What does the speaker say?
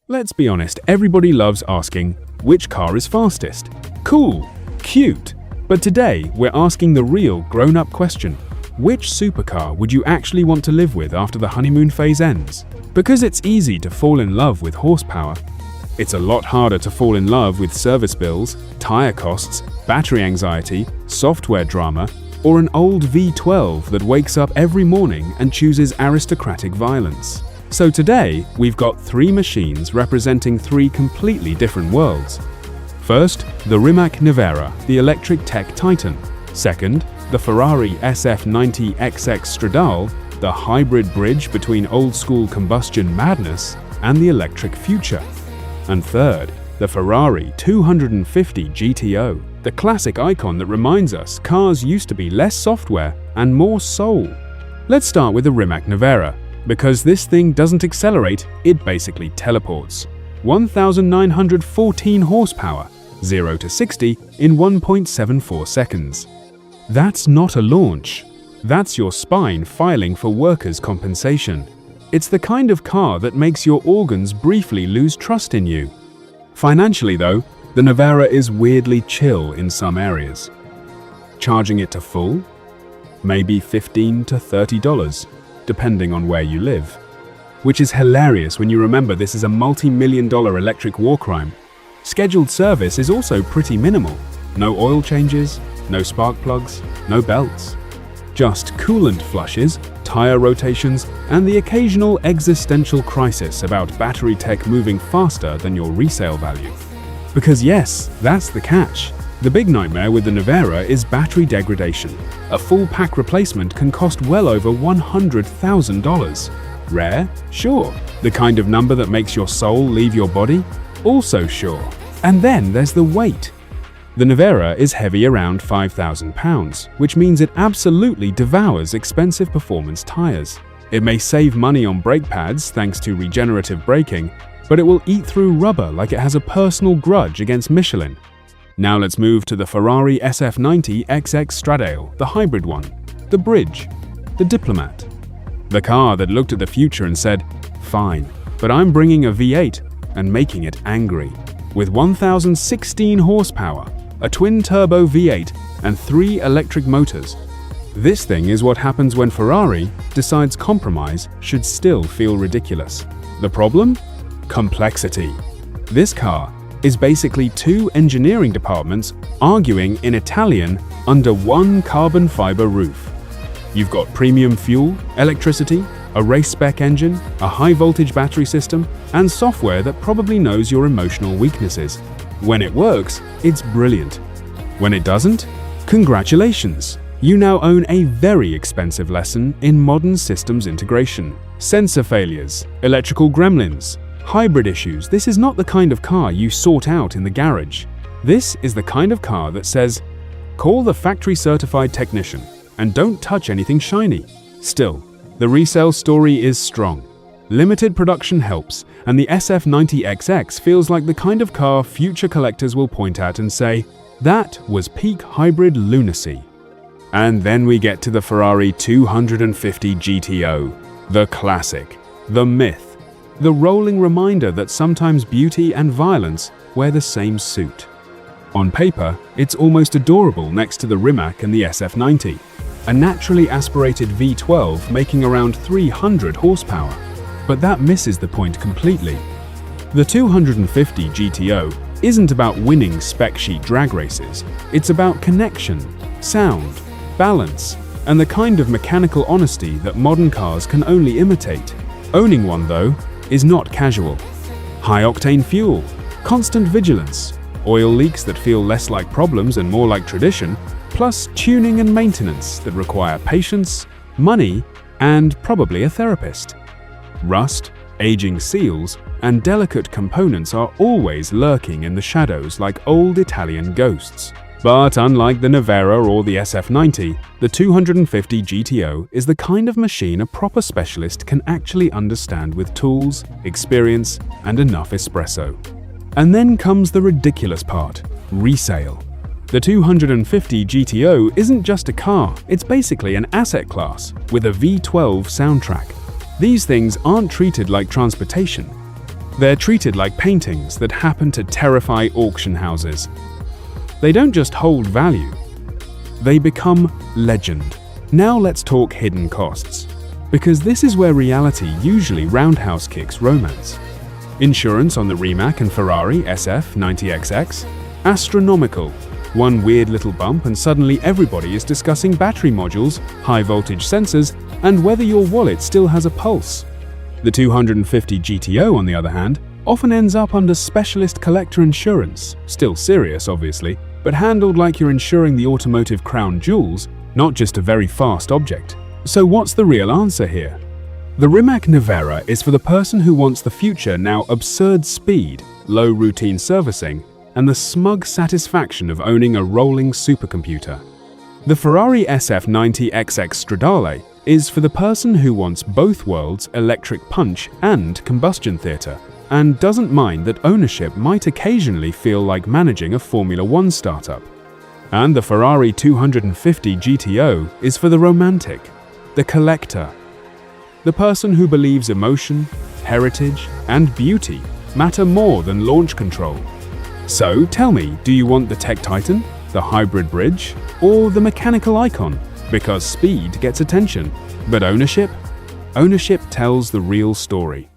Let's be honest, everybody loves asking, which car is fastest? Cool, cute. But today, we're asking the real grown-up question. Which supercar would you actually want to live with after the honeymoon phase ends? Because it's easy to fall in love with horsepower. It's a lot harder to fall in love with service bills, tire costs, battery anxiety, software drama, or an old V12 that wakes up every morning and chooses aristocratic violence. So today, we've got three machines representing three completely different worlds. First, the Rimac Nevera, the electric tech titan. Second, the Ferrari SF90 XX Stradale, the hybrid bridge between old-school combustion madness and the electric future. And third, the Ferrari 250 GTO, the classic icon that reminds us cars used to be less software and more soul. Let's start with the Rimac Nevera. Because this thing doesn't accelerate, it basically teleports. 1,914 horsepower, 0 to 60 in 1.74 seconds. That's not a launch. That's your spine filing for workers' compensation. It's the kind of car that makes your organs briefly lose trust in you. Financially though, the Nevera is weirdly chill in some areas. Charging it to full? Maybe $15 to $30. Depending on where you live. Which is hilarious when you remember this is a multi-million-dollar electric war crime. Scheduled service is also pretty minimal. No oil changes, no spark plugs, no belts. Just coolant flushes, tire rotations, and the occasional existential crisis about battery tech moving faster than your resale value. Because yes, that's the catch. The big nightmare with the Nevera is battery degradation. A full pack replacement can cost well over $100,000. Rare? Sure. The kind of number that makes your soul leave your body? Also sure. And then there's the weight. The Nevera is heavy around 5,000 pounds, which means it absolutely devours expensive performance tires. It may save money on brake pads thanks to regenerative braking, but it will eat through rubber like it has a personal grudge against Michelin. Now let's move to the Ferrari SF90 XX Stradale, the hybrid one, the bridge, the diplomat. The car that looked at the future and said, fine, but I'm bringing a V8 and making it angry. With 1,016 horsepower, a twin-turbo V8 and 3 electric motors. This thing is what happens when Ferrari decides compromise should still feel ridiculous. The problem? Complexity. This car is basically two engineering departments arguing in Italian under one carbon fiber roof. You've got premium fuel, electricity, a race-spec engine, a high-voltage battery system, and software that probably knows your emotional weaknesses. When it works, it's brilliant. When it doesn't? Congratulations! You now own a very expensive lesson in modern systems integration. Sensor failures, electrical gremlins, hybrid issues. This is not the kind of car you sort out in the garage. This is the kind of car that says, call the factory-certified technician and don't touch anything shiny. Still, the resale story is strong. Limited production helps, and the SF90 XX feels like the kind of car future collectors will point at and say, that was peak hybrid lunacy. And then we get to the Ferrari 250 GTO, the classic, the myth, the rolling reminder that sometimes beauty and violence wear the same suit. On paper, it's almost adorable next to the Rimac and the SF90, a naturally aspirated V12 making around 300 horsepower. But that misses the point completely. The 250 GTO isn't about winning spec sheet drag races, it's about connection, sound, balance, and the kind of mechanical honesty that modern cars can only imitate. Owning one, though, is not casual. High-octane fuel, constant vigilance, oil leaks that feel less like problems and more like tradition, plus tuning and maintenance that require patience, money, and probably a therapist. Rust, aging seals, and delicate components are always lurking in the shadows like old Italian ghosts. But unlike the Nevera or the SF90, the 250 GTO is the kind of machine a proper specialist can actually understand with tools, experience, and enough espresso. And then comes the ridiculous part: resale. The 250 GTO isn't just a car, it's basically an asset class with a V12 soundtrack. These things aren't treated like transportation. They're treated like paintings that happen to terrify auction houses. They don't just hold value, they become legend. Now let's talk hidden costs, because this is where reality usually roundhouse kicks romance. Insurance on the Rimac and Ferrari SF90 XX? Astronomical. One weird little bump and suddenly everybody is discussing battery modules, high voltage sensors, and whether your wallet still has a pulse. The 250 GTO, on the other hand, often ends up under specialist collector insurance, still serious obviously, but handled like you're insuring the automotive crown jewels, not just a very fast object. So what's the real answer here? The Rimac Nevera is for the person who wants the future now absurd speed, low routine servicing, and the smug satisfaction of owning a rolling supercomputer. The Ferrari SF90 XX Stradale is for the person who wants both worlds, electric punch and combustion theatre, and doesn't mind that ownership might occasionally feel like managing a Formula One startup. And the Ferrari 250 GTO is for the romantic, the collector, the person who believes emotion, heritage, and beauty matter more than launch control. So tell me, do you want the tech titan, the hybrid bridge, or the mechanical icon? Because speed gets attention, but ownership? Ownership tells the real story.